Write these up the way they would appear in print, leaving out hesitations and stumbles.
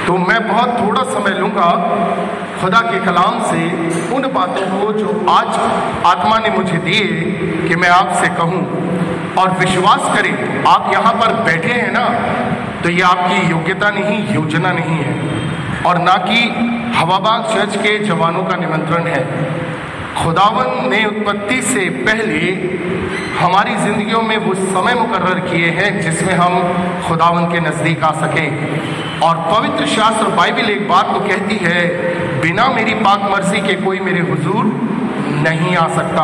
तो मैं बहुत थोड़ा समय लूँगा खुदा के कलाम से उन बातों को जो आज आत्मा ने मुझे दिए कि मैं आपसे कहूँ। और विश्वास करें, आप यहाँ पर बैठे हैं ना, तो ये आपकी योग्यता नहीं, योजना नहीं है, और ना कि हवाबाग चर्च के जवानों का निमंत्रण है। खुदावन ने उत्पत्ति से पहले हमारी जिंदगियों में वो समय मुकर्रर किए हैं जिसमें हम खुदावन के नज़दीक आ सकें। और पवित्र शास्त्र बाइबल एक बात तो कहती है, बिना मेरी पाक मर्जी के कोई मेरे हुजूर नहीं आ सकता।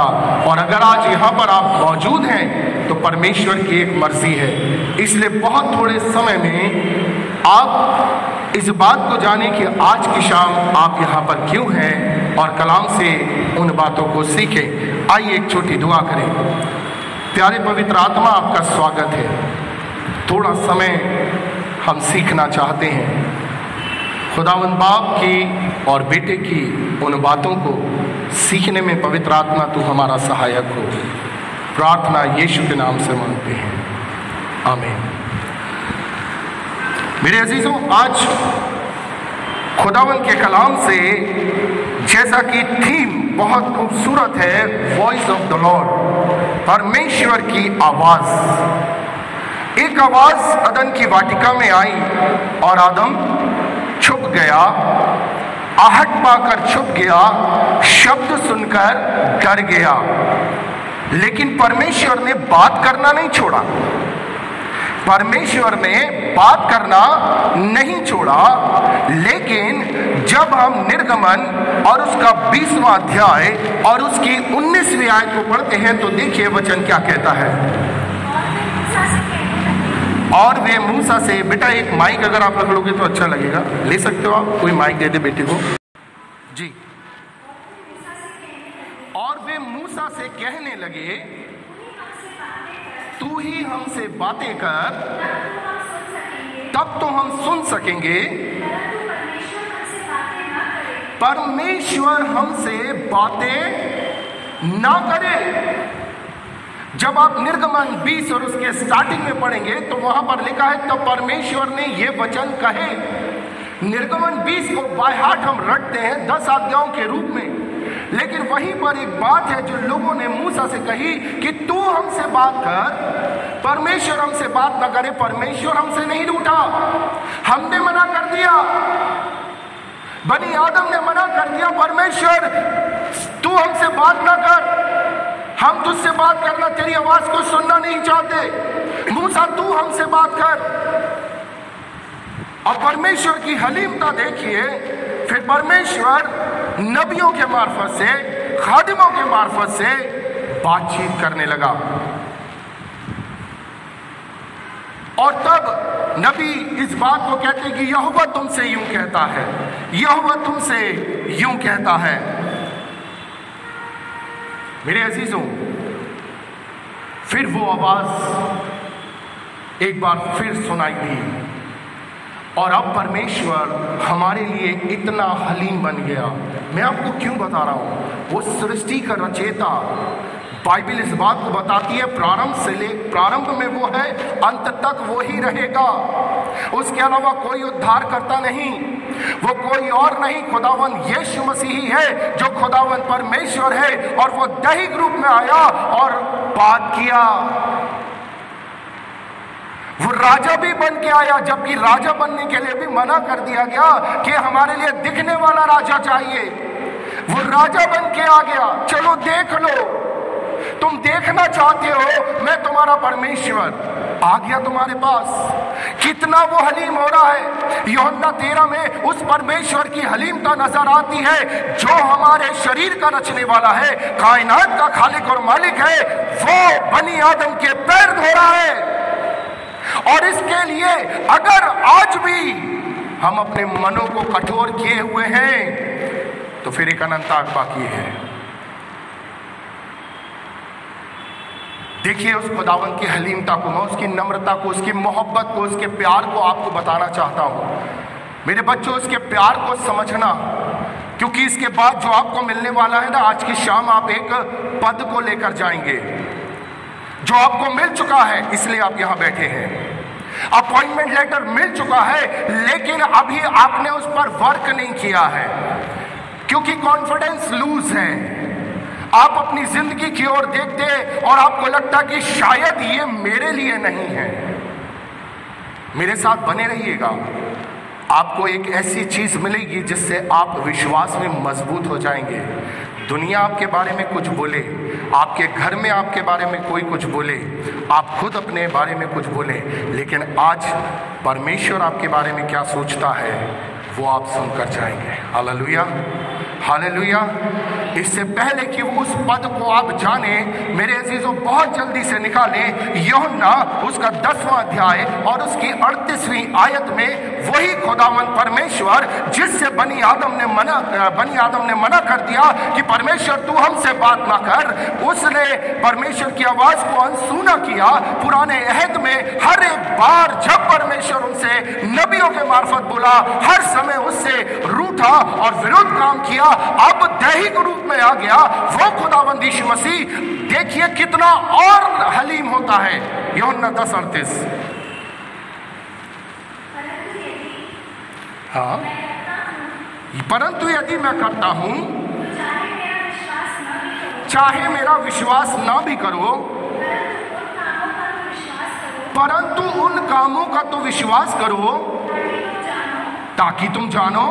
और अगर आज यहाँ पर आप मौजूद हैं तो परमेश्वर की एक मर्जी है। इसलिए बहुत थोड़े समय में आप इस बात को जाने कि आज की शाम आप यहाँ पर क्यों हैं और कलाम से उन बातों को सीखें। आइए एक छोटी दुआ करें। प्यारे पवित्र आत्मा, आपका स्वागत है। थोड़ा समय हम सीखना चाहते हैं खुदावंद बाप की और बेटे की उन बातों को सीखने में। पवित्र आत्मा तू हमारा सहायक हो। प्रार्थना यीशु के नाम से मांगते हैं, आमीन। मेरे अजीजों, आज खुदावंद के कलाम से, जैसा कि थीम बहुत खूबसूरत है, वॉइस ऑफ द लॉर्ड, परमेश्वर की आवाज। एक आवाज अदन की वाटिका में आई और आदम छुप गया, आहट पाकर छुप गया, शब्द सुनकर डर गया। लेकिन परमेश्वर ने बात करना नहीं छोड़ा। परमेश्वर ने बात करना नहीं छोड़ा। लेकिन जब हम निर्गमन और उसका 20वां अध्याय और उसकी 19वीं आयत को पढ़ते हैं तो देखिए वचन क्या कहता है। और वे मूसा से, बेटा एक माइक अगर आप रख लोगे तो अच्छा लगेगा, ले सकते हो आप, कोई माइक दे दे बेटे को जी। और वे मूसा से कहने लगे, तू ही हमसे बातें कर, तब तो हम सुन सकेंगे, परमेश्वर हमसे बातें ना करे। जब आप निर्गमन 20 और उसके स्टार्टिंग में पढ़ेंगे तो वहां पर लिखा है, तब परमेश्वर ने ये वचन कहे। निर्गमन 20 को बाय हार्ट हम रटते हैं 10 आज्ञाओं के रूप में, लेकिन वहीं पर एक बात है जो लोगों ने मूसा से कही कि तू हमसे बात कर, परमेश्वर हमसे बात ना करे। परमेश्वर हमसे नहीं रूठा, हमने मना कर दिया, बनी आदम ने मना कर दिया, परमेश्वर तू हमसे बात ना कर, हम तुझसे बात करना, तेरी आवाज को सुनना नहीं चाहते। मूसा तू हमसे बात कर। और परमेश्वर की हलीमता देखिए। फिर परमेश्वर नबियों के मार्फत से, खादिमों के मार्फत से बातचीत करने लगा। और तब नबी इस बात को कहते कि यहोवा तुमसे यूं कहता है, यहोवा तुमसे यूं कहता है। मेरे अजीजों, फिर वो आवाज एक बार फिर सुनाई दी। और अब परमेश्वर हमारे लिए इतना हलीम बन गया। मैं आपको क्यों बता रहा हूं, वो सृष्टि का रचयिता, बाइबल इस बात को बताती है, प्रारंभ में वो है, अंत तक वो ही रहेगा। उसके अलावा कोई उद्धार करता नहीं, वो कोई और नहीं, खुदावन यीशु मसीह ही है जो खुदावन परमेश्वर है। और वो दैहिक रूप में आया और बात किया। वो राजा भी बन के आया, जबकि राजा बनने के लिए भी मना कर दिया गया कि हमारे लिए दिखने वाला राजा चाहिए। वो राजा बन के आ गया। चलो देख लो, तुम देखना चाहते हो, मैं तुम्हारा परमेश्वर आ गया तुम्हारे पास। कितना वो हलीम हो रहा है। यूहन्ना 13 में उस परमेश्वर की हलीमता नजर आती है जो हमारे शरीर का रचने वाला है, कायनात का खालिक और मालिक है। वो बनी आदम के पैर धो रहा है। और इसके लिए अगर आज भी हम अपने मनों को कठोर किए हुए हैं तो फिर एक अनंताक बाकी है। देखिए उस खुदावंद की हलीमता को, मैं उसकी नम्रता को, उसकी मोहब्बत को, उसके प्यार को आपको बताना चाहता हूं। मेरे बच्चों, उसके प्यार को समझना, क्योंकि इसके बाद जो आपको मिलने वाला है ना, आज की शाम आप एक पद को लेकर जाएंगे जो आपको मिल चुका है, इसलिए आप यहां बैठे हैं। अपॉइंटमेंट लेटर मिल चुका है, लेकिन अभी आपने उस पर वर्क नहीं किया है क्योंकि कॉन्फिडेंस लूज है। आप अपनी जिंदगी की ओर देखते और आपको लगता कि शायद ये मेरे लिए नहीं है। मेरे साथ बने रहिएगा, आपको एक ऐसी चीज मिलेगी जिससे आप विश्वास में मजबूत हो जाएंगे। दुनिया आपके बारे में कुछ बोले, आपके घर में आपके बारे में कोई कुछ बोले, आप खुद अपने बारे में कुछ बोले, लेकिन आज परमेश्वर आपके बारे में क्या सोचता है वो आप सुनकर जाएंगे। Hallelujah, hallelujah. इससे पहले कि उस पद को आप जाने, मेरे अजीजों, बहुत जल्दी से निकालें यूहन्ना उसका 10वां अध्याय और उसकी 38वीं आयत में वही खुदावंद परमेश्वर जिससे बनी आदम ने मना कर दिया कि परमेश्वर तू हमसे बात ना कर, उसने परमेश्वर की आवाज को अनसुना किया। पुराने अहद में हर एक बार जब परमेश्वर उनसे नबियों के मार्फत बोला, हर समय उससे रूठा और विरुद्ध काम किया। अब दैहिक रूप में आ गया वो खुदावंद यीशु मसीह, देखिए कितना और हलीम होता है। यूहन्ना 10:38। हाँ, परंतु यदि मैं करता हूं, चाहे मेरा विश्वास ना भी करो, परंतु उन कामों का तो विश्वास करो ताकि तुम जानो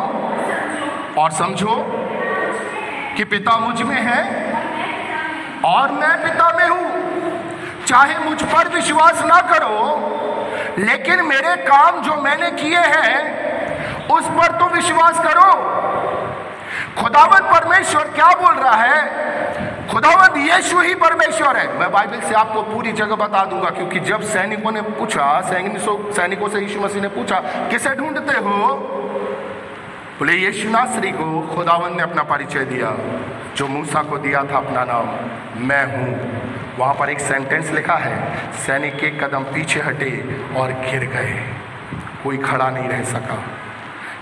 और समझो कि पिता मुझ में है और मैं पिता में हूं। चाहे मुझ पर विश्वास ना करो, लेकिन मेरे काम जो मैंने किए हैं उस पर तो विश्वास करो। खुदावंद परमेश्वर क्या बोल रहा है? खुदावंद यीशु ही परमेश्वर है। मैं बाइबल से आपको पूरी जगह बता दूंगा, क्योंकि जब सैनिकों ने पूछा, सैनिकों से यीशु मसीह ने पूछा किसे ढूंढते हो, बोले यीशु नासरी को। खुदावंद ने अपना परिचय दिया जो मूसा को दिया था, अपना नाम, मैं हूं। वहां पर एक सेंटेंस लिखा है, सैनिक के कदम पीछे हटे और गिर गए, कोई खड़ा नहीं रह सका।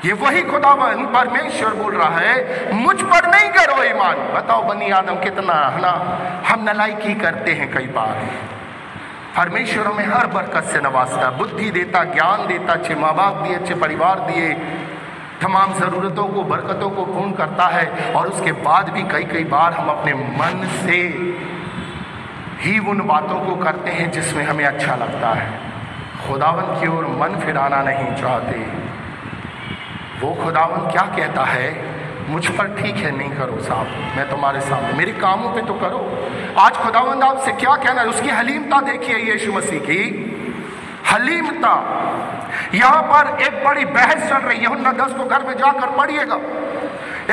ये वही खुदावंद परमेश्वर बोल रहा है, मुझ पर नहीं करो ईमान। बताओ बनी आदम कितना है ना, हम नालायकी करते हैं कई बार। परमेश्वर हमें हर बरकत से नवाजता, बुद्धि देता, ज्ञान देता, अच्छे माँ बाप दिए, अच्छे परिवार दिए, तमाम ज़रूरतों को, बरकतों को पूर्ण करता है। और उसके बाद भी कई बार हम अपने मन से ही उन बातों को करते हैं जिसमें हमें अच्छा लगता है। खुदावंद की ओर मन फिराना नहीं चाहते। वो खुदावंद क्या कहता है, मुझ पर ठीक है नहीं करो साहब, मैं तुम्हारे सामने, मेरे कामों पे तो करो। आज खुदावंद आपसे क्या कहना है, उसकी हलीमता देखिए, यीशु मसीह की हलीमता। यहां पर एक बड़ी बहस चल रही है, यूहन्ना 10 को घर में जाकर पढ़िएगा।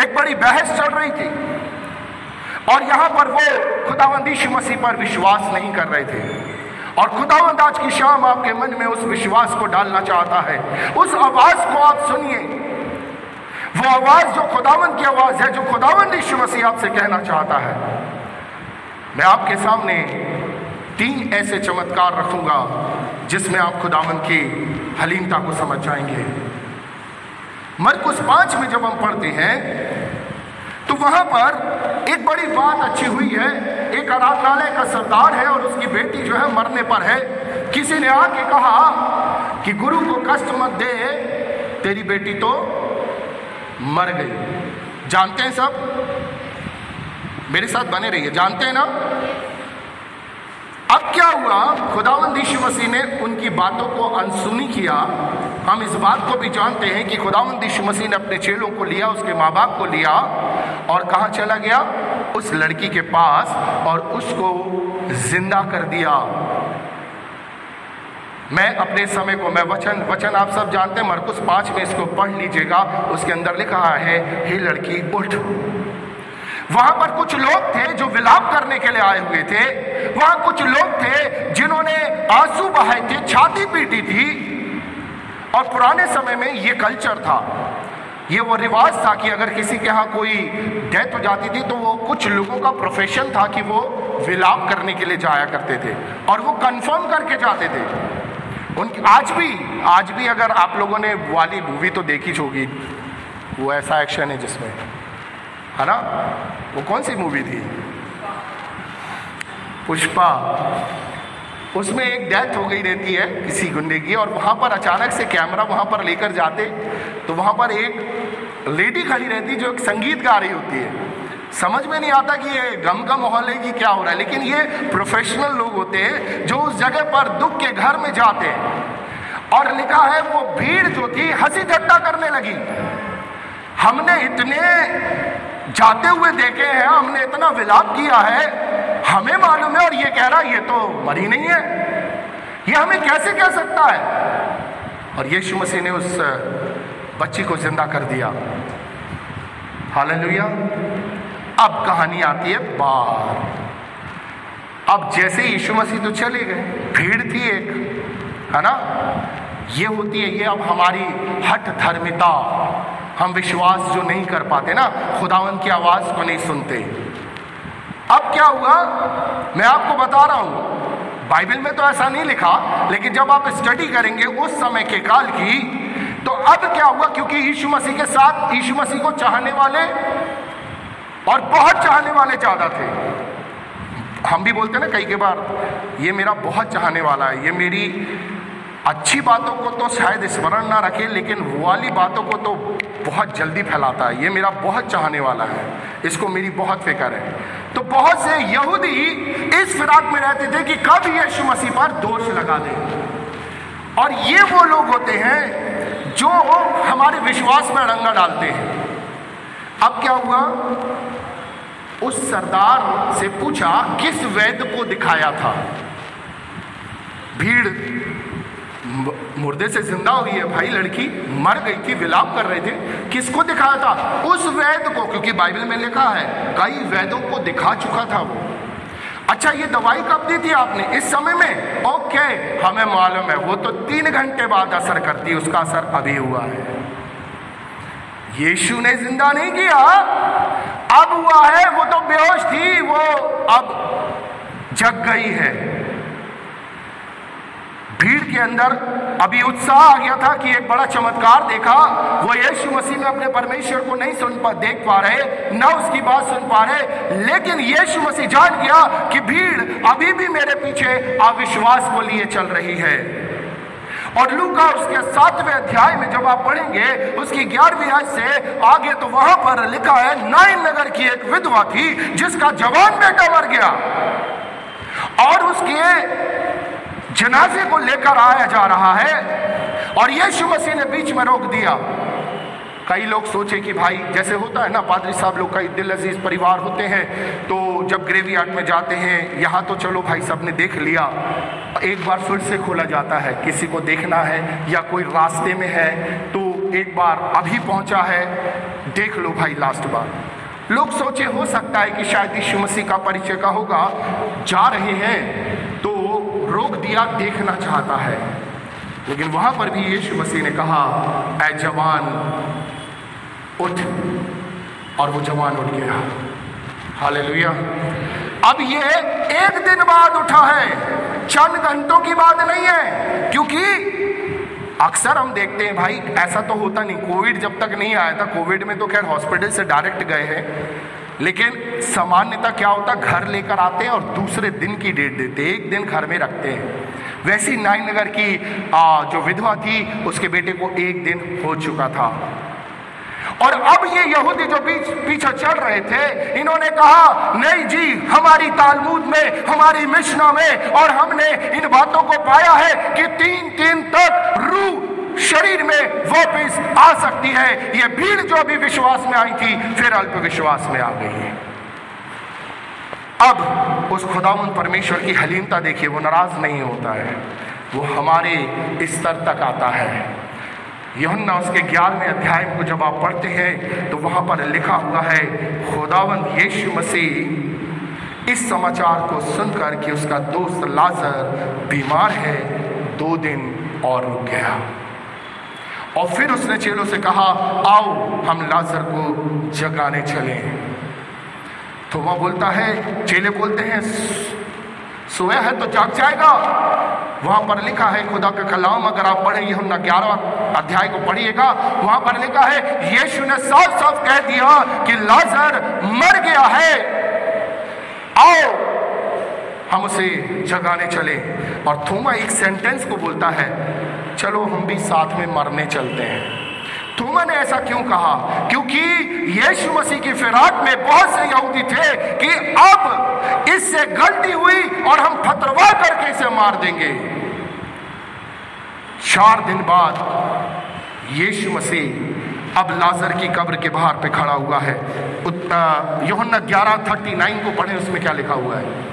एक बड़ी बहस चल रही थी और यहां पर वो खुदावंद यीशु मसीह पर विश्वास नहीं कर रहे थे। और खुदावंद आज की शाम आपके मन में उस विश्वास को डालना चाहता है। उस आवाज को आप सुनिए, वो आवाज जो खुदावंद की आवाज है, जो खुदावंद यीशु मसीह आपसे कहना चाहता है। मैं आपके सामने 3 ऐसे चमत्कार रखूंगा जिसमें आप खुदावंद की हलीमता को समझ जाएंगे। मरकुस 5 में जब हम पढ़ते हैं तो वहां पर एक बड़ी बात अच्छी हुई है। एक आराधनालय का सरदार है और उसकी बेटी जो है मरने पर है। किसी ने आके कहा कि गुरु को कष्ट मत दे, तेरी बेटी तो मर गई। जानते हैं सब, मेरे साथ बने रहिए, जानते हैं ना। अब क्या हुआ, खुदावंद यीशु मसीह ने उनकी बातों को अनसुनी किया। हम इस बात को भी जानते हैं कि खुदावंद यीशु मसीह ने अपने चेलों को लिया, उसके माँ बाप को लिया और कहाँ चला गया, उस लड़की के पास, और उसको जिंदा कर दिया। मैं अपने समय को, मैं वचन आप सब जानते हैं, मरकुस 5 में इसको पढ़ लीजिएगा। उसके अंदर लिखा है, हे लड़की उठ। वहां पर कुछ लोग थे जो विलाप करने के लिए आए हुए थे। वहां कुछ लोग थे जिन्होंने आंसू बहाए थे, छाती पीटी थी। और पुराने समय में ये कल्चर था, ये वो रिवाज था कि अगर किसी के यहाँ कोई डेथ हो जाती थी तो वो कुछ लोगों का प्रोफेशन था कि वो विलाप करने के लिए जाया करते थे और वो कंफर्म करके जाते थे। उनकी आज भी अगर आप लोगों ने वाली मूवी तो देखी होगी, वो ऐसा एक्शन है जिसमें, है ना, वो कौन सी मूवी थी, पुष्पा। उसमें एक डेथ हो गई रहती है किसी गुंडे की, और वहाँ पर अचानक से कैमरा वहाँ पर लेकर जाते तो वहाँ पर एक लेडी खड़ी रहती जो एक संगीत गा रही होती है। समझ में नहीं आता कि ये गम का माहौल है कि क्या हो रहा है, लेकिन ये प्रोफेशनल लोग होते हैं जो उस जगह पर दुख के घर में जाते हैं। और लिखा है वो भीड़ जो थी हंसी ठट्टा करने लगी। हमने इतने जाते हुए देखे हैं, हमने इतना विलाप किया है, हमें मालूम है, और ये कह रहा ये तो मरी नहीं है, ये हमें कैसे कह सकता है। और यीशु मसीह ने उस बच्ची को जिंदा कर दिया। हालेलुया। अब कहानी आती है बाहर। अब जैसे यीशु मसीह तो चले गए, भीड़ थी एक, है ना, ये होती है, ये अब हमारी हठ धर्मिता, हम विश्वास जो नहीं कर पाते ना, खुदावंद की आवाज को नहीं सुनते। अब क्या हुआ मैं आपको बता रहा हूं, बाइबल में तो ऐसा नहीं लिखा, लेकिन जब आप स्टडी करेंगे उस समय के काल की, तो अब क्या हुआ, क्योंकि यीशु मसीह के साथ यीशु मसीह को चाहने वाले और बहुत चाहने वाले ज्यादा थे। हम भी बोलते हैं ना कई के बार, ये मेरा बहुत चाहने वाला है, ये मेरी अच्छी बातों को तो शायद स्मरण ना रखे, लेकिन वो वाली बातों को तो बहुत जल्दी फैलाता है, ये मेरा बहुत चाहने वाला है, इसको मेरी बहुत फिक्र है। तो बहुत से यहूदी इस फिराक में रहते थे कि कब यीशु मसीह पर दोष लगा दें। और ये वो लोग होते हैं जो हमारे विश्वास में अड़ंगा डालते हैं। अब क्या हुआ, उस सरदार से पूछा किस वैद्य को दिखाया था। भीड़, मुर्दे से जिंदा हुई है भाई, लड़की मर गई थी, विलाप कर रहे थे, किसको दिखाया था? उस वैद्य को, क्योंकि बाइबल में लिखा है कई वैद्यों को दिखा चुका था वो। अच्छा, ये दवाई कब दी थी आपने? इस समय में। ओके, हमें मालूम है वो तो 3 घंटे बाद असर करती है, उसका असर अभी हुआ है। यीशु ने जिंदा नहीं किया, अब हुआ है, वो तो बेहोश थी, वो अब जग गई है। भीड़ के अंदर अभी उत्साह आ गया था कि एक बड़ा चमत्कार देखा। वो यीशु मसीह में अपने परमेश्वर को नहीं देख पा रहे, ना उसकी बात सुन पा रहे, लेकिन यीशु मसीह जान गया कि भीड़ अभी भी मेरे पीछे अविश्वास को लिए चल रही है। और लूका उसके 7वें अध्याय में जब आप पढ़ेंगे उसकी 11वीं आयत से आगे, तो वहां पर लिखा है नाइन नगर की एक विधवा थी जिसका जवान बेटा मर गया, और उसके जनाजे को लेकर आया जा रहा है, और यीशु मसीह ने बीच में रोक दिया। कई लोग सोचे कि भाई, जैसे होता है ना, पादरी साहब लोग कई दिल अजीज परिवार होते हैं, तो जब ग्रेवयार्ड में जाते हैं, यहाँ तो चलो भाई सबने देख लिया, एक बार फिर से खोला जाता है, किसी को देखना है या कोई रास्ते में है तो एक बार अभी पहुंचा है, देख लो भाई लास्ट बार। लोग सोचे हो सकता है कि शायद यीशु मसीह का परिचय का होगा, जा रहे हैं तो रोक दिया, देखना चाहता है। लेकिन वहां पर भी यीशु मसीह ने कहा, ऐ जवान उठ, और वो जवान उठ गया। हालेलुया। अब ये एक दिन बाद उठा है, चंद घंटों की बात नहीं है, क्योंकि अक्सर हम देखते हैं भाई, ऐसा तो होता नहीं, कोविड जब तक नहीं आया था, कोविड में तो खैर हॉस्पिटल से डायरेक्ट गए हैं, लेकिन सामान्यतः क्या होता, घर लेकर आते हैं और दूसरे दिन की डेट देते हैं, एक दिन घर में रखते हैं। वैसी नाइन नगर की जो विधवा थी, उसके बेटे को एक दिन हो चुका था। और अब ये यहूदी जो पीछे चल रहे थे, इन्होंने कहा नहीं जी, हमारी तालमूद में, हमारी मिशना में, और हमने इन बातों को पाया है कि 3 दिन तक रूह शरीर में वापस आ सकती है। ये भीड़ जो अभी विश्वास में आई थी, फिर अल्प विश्वास में आ गई है। अब उस खुदावंद परमेश्वर की हलीमता देखिए, वो नाराज नहीं होता है, वो हमारे स्तर तक आता है। यूहन्ना उसके 11वें अध्याय को जब आप पढ़ते हैं तो वहां पर लिखा हुआ है, खुदावंद यीशु मसीह इस समाचार को सुनकर कि उसका दोस्त लाजर बीमार है, 2 दिन और रुक गया। और फिर उसने चेलों से कहा, आओ हम लाजर को जगाने चलें। तो वह बोलता है, चेले बोलते हैं सोया है तो जाग जाएगा। वहां पर लिखा है खुदा का कलाम, अगर आप पढ़ें यूहन्ना 11 अध्याय को पढ़िएगा, वहां पर लिखा है यीशु ने साफ साफ कह दिया कि लाजर मर गया है, आओ हम उसे जगाने चले और थोमा एक सेंटेंस को बोलता है, चलो हम भी साथ में मरने चलते हैं। थोमा ने ऐसा क्यों कहा? क्योंकि यीशु मसीह की फिराक में बहुत से यहूदी थे कि अब इससे गलती हुई और हम फतरवा करके इसे मार देंगे। 4 दिन बाद यीशु मसीह अब लाजर की कब्र के बाहर पे खड़ा हुआ है। यूहन्ना 11:39 को पढ़ें, उसमें क्या लिखा हुआ है?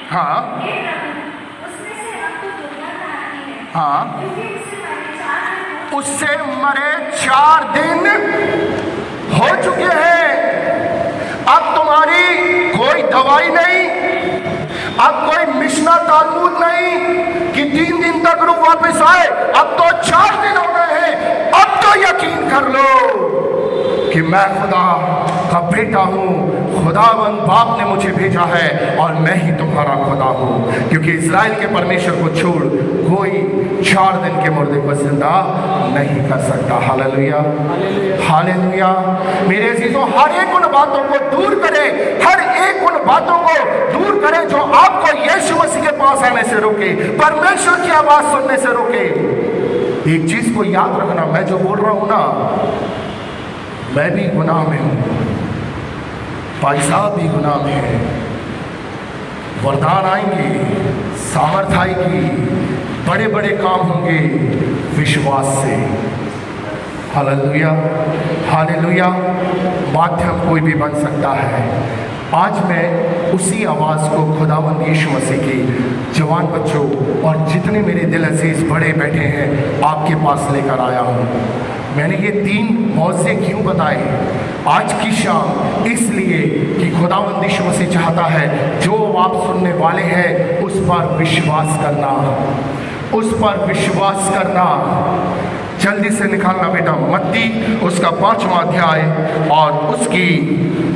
हाँ हाँ, उससे मरे 4 दिन हो चुके हैं। अब तुम्हारी कोई दवाई नहीं, अब कोई मिशना तालमूद नहीं कि 3 दिन तक रूह वापस आए। अब तो 4 दिन हो गए हैं। अब तो यकीन कर लो कि मैं खुदा का बेटा हूं, खुदावंद बाप ने मुझे भेजा है और मैं ही तुम्हारा खुदा हूं। क्योंकि इज़राइल के परमेश्वर को छोड़ कोई 4 दिन के मुर्दे को जिंदा नहीं कर सकता। Hallelujah, hallelujah. मेरे अजीजों, हर एक उन बातों को दूर करे, हर एक उन बातों को दूर करे जो आपको यीशु मसीह के पास आने से रोके, परमेश्वर की आवाज सुनने से रोके। एक चीज को याद रखना, मैं जो बोल रहा हूं ना, मैं भी गुनाह में हूं, भाई साहब भी गुनाह में है। वरदान आएंगे, सामर्थ आएगी, बड़े बड़े काम होंगे विश्वास से। Hallelujah, hallelujah. माध्यम कोई भी बन सकता है। आज मैं उसी आवाज़ को खुदावंद यीशु मसीह की जवान बच्चों और जितने मेरे दिल अजीज बड़े बैठे हैं आपके पास लेकर आया हूँ। मैंने ये 3 मौज़े क्यों बताए आज की शाम? इसलिए कि खुदावंद यीशु मसीह चाहता है जो आप सुनने वाले हैं उस पर विश्वास करना, उस पर विश्वास करना। जल्दी से निकालना बेटा, मत्ती उसका 5वां अध्याय और उसकी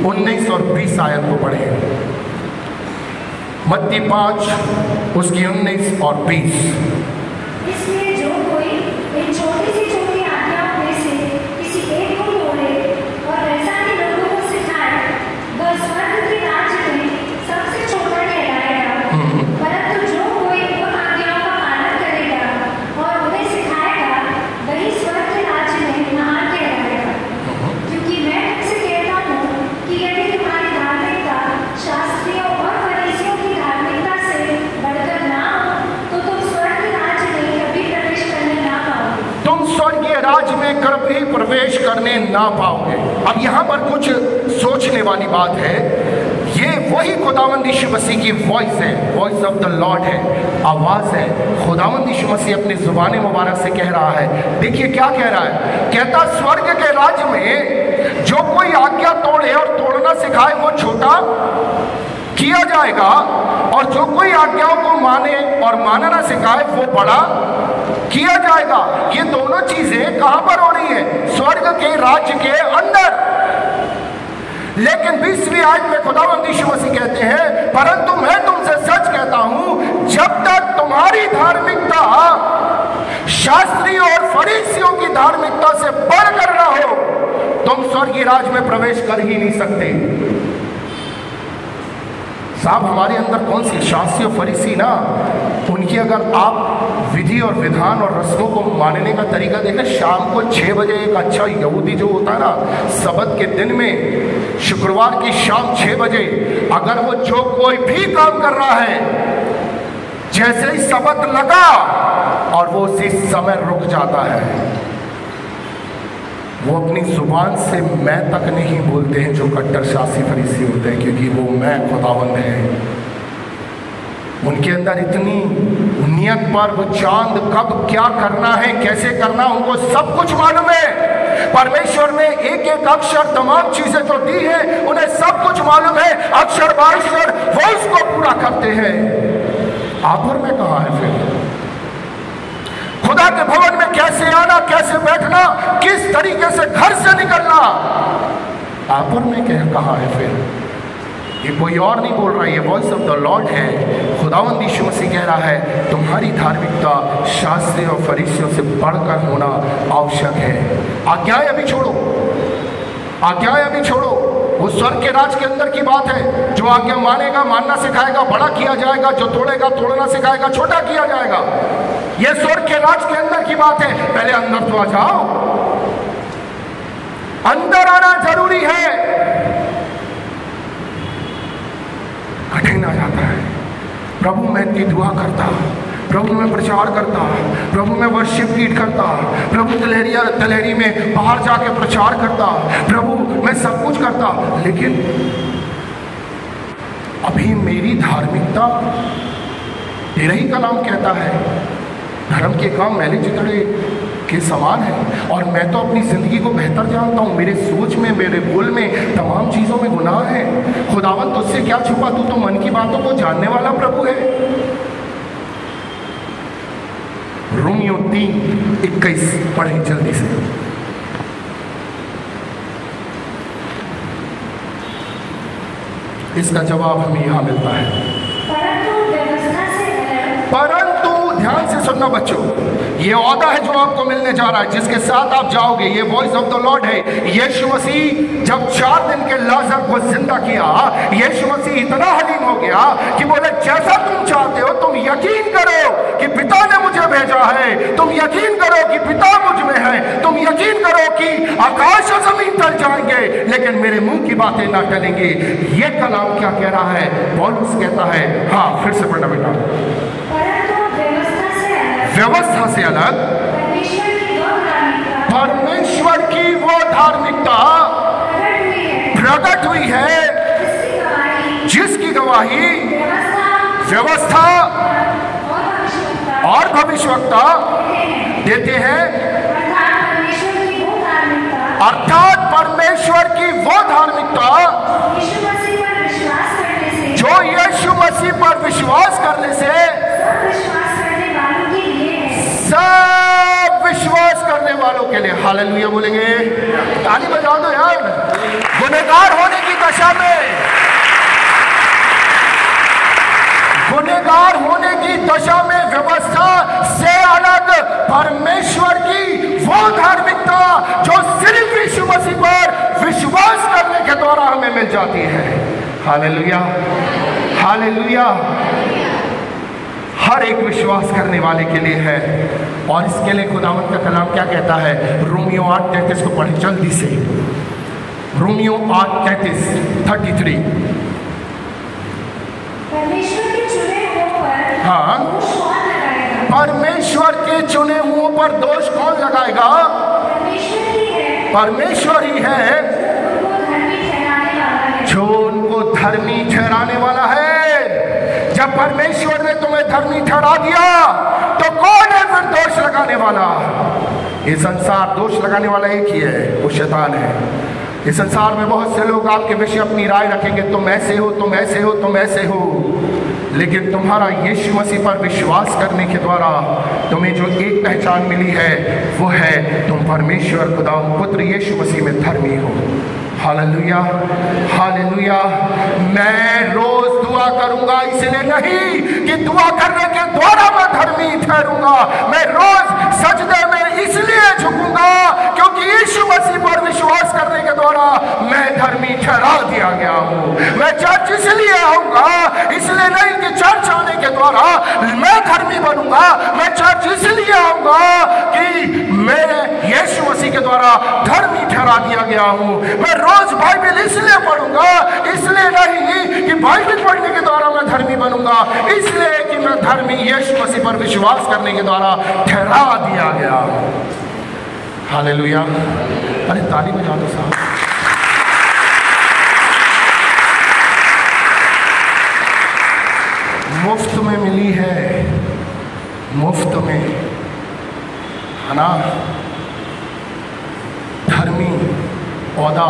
19 और 20 आयत को पढ़ें। मत्ती 5 उसकी 19 और 20। इसलिए जो कोई इन छोटी से छोटी आज्ञाओं में से किसी एक को तोड़े और ऐसा ही लोगों को सिखाए, वह स्वर्ग के राज्य में सबसे छोटा कहलाएगा। परंतु जो कोई उन आज्ञाओं का पालन करेगा और उन्हें सिखाएगा, वही स्वर्ग के राज्य में महान कहलाएगा। क्योंकि मैं तुमसे कहता हूँ कि यदि तुम्हारी धार्मिकता शास्त्रियों और फरीसियों की धार्मिकता से बढ़कर ना हो, तो तुम स्वर्ग के राज्य में कभी प्रवेश करने ना पाओगे। तुम स्वर्गीय राज्य में कभी प्रवेश करने ना पाओगे। अब यहाँ पर कुछ सोचने वाली बात है। ये वही खुदावंद यीशु मसीह की वॉइस है, वॉइस ऑफ द लॉर्ड है, आवाज है। खुदावंद यीशु मसीह अपनी जुबान मुबारक से कह रहा है। देखिए क्या कह रहा है, कहता स्वर्ग के राज्य में जो कोई आज्ञा तोड़े और तोड़ना सिखाए वो छोटा किया जाएगा, और जो कोई आज्ञाओं को माने और मानना सिखाए वो बड़ा किया जाएगा। ये दोनों चीजें कहां पर हो रही है? स्वर्ग के राज्य के अंदर। लेकिन 20वीं आयत में खुदावंद यीशु मसीह कहते हैं, परंतु मैं तुमसे सच कहता हूं, जब तक तुम्हारी धार्मिकता शास्त्रियों और फरीसियों की धार्मिकता से बढ़कर ना हो, तुम स्वर्गीय राज्य में प्रवेश कर ही नहीं सकते। साहब, हमारे अंदर कौन सी शास्त्री और फरीसी ना, उनकी अगर आप विधि और विधान और रस्मों को मानने का तरीका देखें, शाम को 6 बजे एक अच्छा यहूदी जो होता है ना, सबत के दिन में शुक्रवार की शाम 6 बजे अगर वो जो कोई भी काम कर रहा है, जैसे ही सबत लगा और वो उसी समय रुक जाता है, वो अपनी जुबान से मैं तक नहीं बोलते हैं जो कट्टर शास्त्री फरीसी होते हैं, क्योंकि वो मैं खुदावंद है। उनके अंदर इतनी नियत पर, वो चांद कब क्या करना है, कैसे करना, उनको सब कुछ मालूम है। परमेश्वर ने एक एक अक्षर, तमाम चीजें जो दी है उन्हें सब कुछ मालूम है, अक्षर बाक्षर वो उसको पूरा करते हैं। आखिर में कहा है फिर खुदा के भवन में कैसे आना, कैसे बैठना, किस तरीके से घर से निकलना, आखिर में क्या कहा है फिर? ये कोई और नहीं बोल रहा है, ये वॉइस ऑफ द लॉर्ड है। खुदावंद यीशु मसीह कह रहा है तुम्हारी धार्मिकता शास्त्रियों और फरीसियों से बढ़कर होना आवश्यक है। आज्ञाएं अभी छोड़ो, आज्ञाएं अभी छोड़ो। वो स्वर्ग के राज के अंदर की बात है। जो आज्ञा मानेगा मानना सिखाएगा, बड़ा किया जाएगा, जो तोड़ेगा तोड़ना सिखाएगा, छोटा किया जाएगा। ये स्वर्ग के राज के अंदर की बात है। पहले अंदर तो आ जाओ, अंदर आना जरूरी है। कठिन आ जाता है, प्रभु मैं इतनी दुआ करता, प्रभु मैं प्रचार करता, प्रभु मैं वर्शिप लीड करता, प्रभु तलहरी में बाहर जाके प्रचार करता, प्रभु मैं सब कुछ करता, लेकिन अभी मेरी धार्मिकता तेरा ही कलाम कहता है धर्म के काम मैले चितड़े के समान है, और मैं तो अपनी जिंदगी को बेहतर जानता हूँ। मेरे सोच में, मेरे बोल में, तमाम चीज़ों में गुनाह है। खुदावन तुझसे क्या छुपा, तू तो मन की बातों को जानने वाला प्रभु है। रोमियो 3:21 पढ़ें जल्दी से। इसका जवाब हमें यहां मिलता है, परंतु ध्यान से सुनना बच्चों, ये औदा है जो आपको मिलने जा रहा है, जिसके साथ आप जाओगे। ये वॉइस ऑफ द लॉर्ड है। यीशु मसीह जब 4 दिन के लाजर को जिंदा किया, यीशु मसीह इतना हलीम हो गया कि बोले जैसा तुम चाहते हो, तुम यकीन करो कि पिता ने मुझे भेजा है, तुम यकीन करो कि पिता मुझ में है, तुम यकीन करो कि आकाश और जमीन टल जाएंगे लेकिन मेरे मुंह की बातें ना टलेंगी। ये कलाम क्या कह रहा है? पौलुस कहता है, हाँ फिर से पढ़ना बेटा, व्यवस्था से अलग परमेश्वर की वो धार्मिकता प्रकट हुई है जिसकी गवाही व्यवस्था और भविष्यवक्ता देते हैं, अर्थात परमेश्वर की वो धार्मिकता जो यीशु मसीह पर विश्वास करने से सब विश्वास करने वालों के लिए। हालेलुया बोलेंगे, ताली बजा दो यार। गुनहगार होने की दशा में, गुनहगार होने की दशा में व्यवस्था से अलग परमेश्वर की वो धार्मिकता जो सिर्फ यीशु मसीह पर विश्वास करने के द्वारा हमें मिल जाती है। Hallelujah, hallelujah. हर एक विश्वास करने वाले के लिए है, और इसके लिए खुदावंद का कलाम क्या कहता है? रोमियो 8:33 को पढ़े जल्दी से। रोमियो 8:33 हाँ, परमेश्वर के चुने हुओं पर दोष कौन लगाएगा? परमेश्वर ही है जो उनको धर्मी ठहराने वाला है। जब परमेश्वर ने तुम्हें धर्मी ठहरा दिया तो कौन है फिर दोष लगाने वाला? ये संसार दोष लगाने वाला एक ही है, वो शैतान है। इस संसार में बहुत से लोग आपके विषय अपनी राय रखेंगे, तुम ऐसे हो, तुम ऐसे हो, तुम ऐसे हो, लेकिन तुम्हारा यीशु मसीह पर विश्वास करने के द्वारा तुम्हें जो एक पहचान मिली है वो है तुम परमेश्वर खुदा पुत्र यीशु मसीह में धर्मी हो। Hallelujah, hallelujah. मैं रोज दुआ करूंगा इसलिए नहीं कि दुआ करने के द्वारा मैं धर्मी ठहरूंगा, मैं रोज सजदे में इसलिए झुकूंगा क्योंकि यीशु मसीह पर विश्वास करने के द्वारा मैं धर्मी ठहरा दिया गया हूँ। मैं चर्च इसलिए आऊंगा, इसलिए नहीं कि चर्च आने के द्वारा मैं धर्मी बनूंगा, मैं चर्च इसलिए आऊंगा कि मैं यीशु मसीह के द्वारा धर्मी ठहरा दिया गया हूँ। मैं रोज बाइबल इसलिए पढ़ूंगा, इसलिए नहीं कि बाइबल पढ़ने के द्वारा मैं धर्मी बनूंगा, इसलिए कि मैं धर्मी यीशु मसीह पर विश्वास करने के द्वारा ठहरा दिया गया। हालेलुया। अरे ताली बजा दो साहब। मुफ्त में मिली है, मुफ्त में, है ना? धर्मी औदा,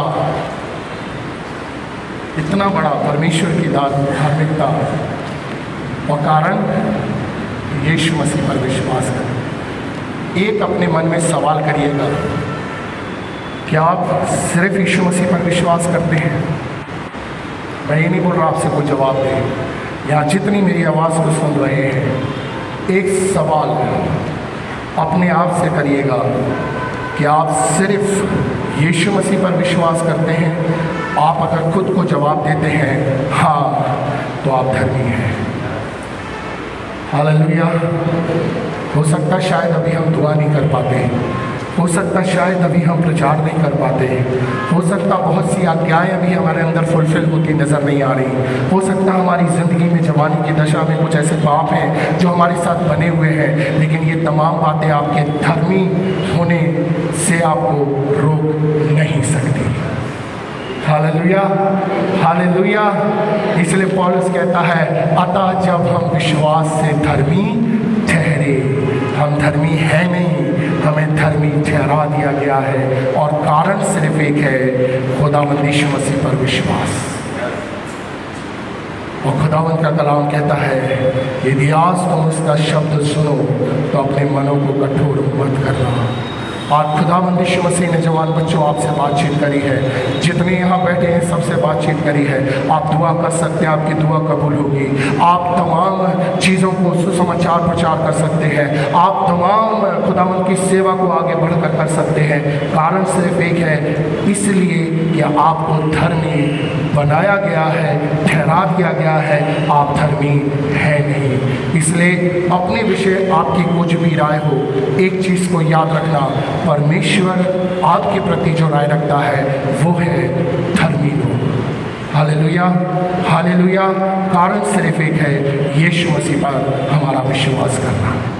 इतना बड़ा परमेश्वर की दान, धार्मिकता, और कारण यीशु मसीह पर विश्वास करें। एक अपने मन में सवाल करिएगा, क्या आप सिर्फ यीशु मसीह पर विश्वास करते हैं? मैं ये नहीं बोल रहा आपसे कोई जवाब दे, यहाँ जितनी मेरी आवाज़ को सुन रहे हैं, एक सवाल अपने आप से करिएगा कि आप सिर्फ यीशु मसीह पर विश्वास करते हैं। आप अगर खुद को जवाब देते हैं हाँ, तो आप धर्मी हैं। हालेलुया। हो सकता है शायद अभी हम दुआ नहीं कर पाते, हो सकता है शायद अभी हम प्रचार नहीं कर पाते, हो सकता बहुत सी आज्ञाएं अभी हमारे अंदर फुलफिल होती नज़र नहीं आ रही, हो सकता हमारी ज़िंदगी में जवानी की दशा में कुछ ऐसे पाप हैं जो हमारे साथ बने हुए हैं, लेकिन ये तमाम बातें आपके धर्मी होने से आपको रोक नहीं सकती। Hallelujah, hallelujah. इसलिए पौलुस कहता है, अतः जब हम विश्वास से धर्मी ठहरे, हम धर्मी हैं नहीं, हमें धर्मी ठहरा दिया गया है, और कारण सिर्फ एक है, खुदावंद यीशु मसीह पर विश्वास। और खुदावंद का कलाम कहता है, यदि आज तुम उसका शब्द सुनो तो अपने मनों को कठोर मत करना। आज खुदावंद यीशु मसीह ने जवान बच्चों आपसे बातचीत करी है, जितने यहाँ बैठे हैं सबसे बातचीत करी है। आप दुआ कर सकते हैं, आपकी दुआ कबूल होगी। आप तमाम चीज़ों को सुसमाचार प्रचार कर सकते हैं, आप तमाम खुदावंद की सेवा को आगे बढ़कर कर सकते हैं। कारण सिर्फ एक है, इसलिए कि आपको धर्मी बनाया गया है, ठहरा दिया गया है, आप धर्मी है नहीं। इसलिए अपने विषय आपकी कुछ भी राय हो, एक चीज़ को याद रखना, परमेश्वर आपके प्रति जो राय रखता है वो है धर्मी लोग। Hallelujah, hallelujah. कारण सिर्फ एक है, यीशु मसीह पर हमारा विश्वास करना।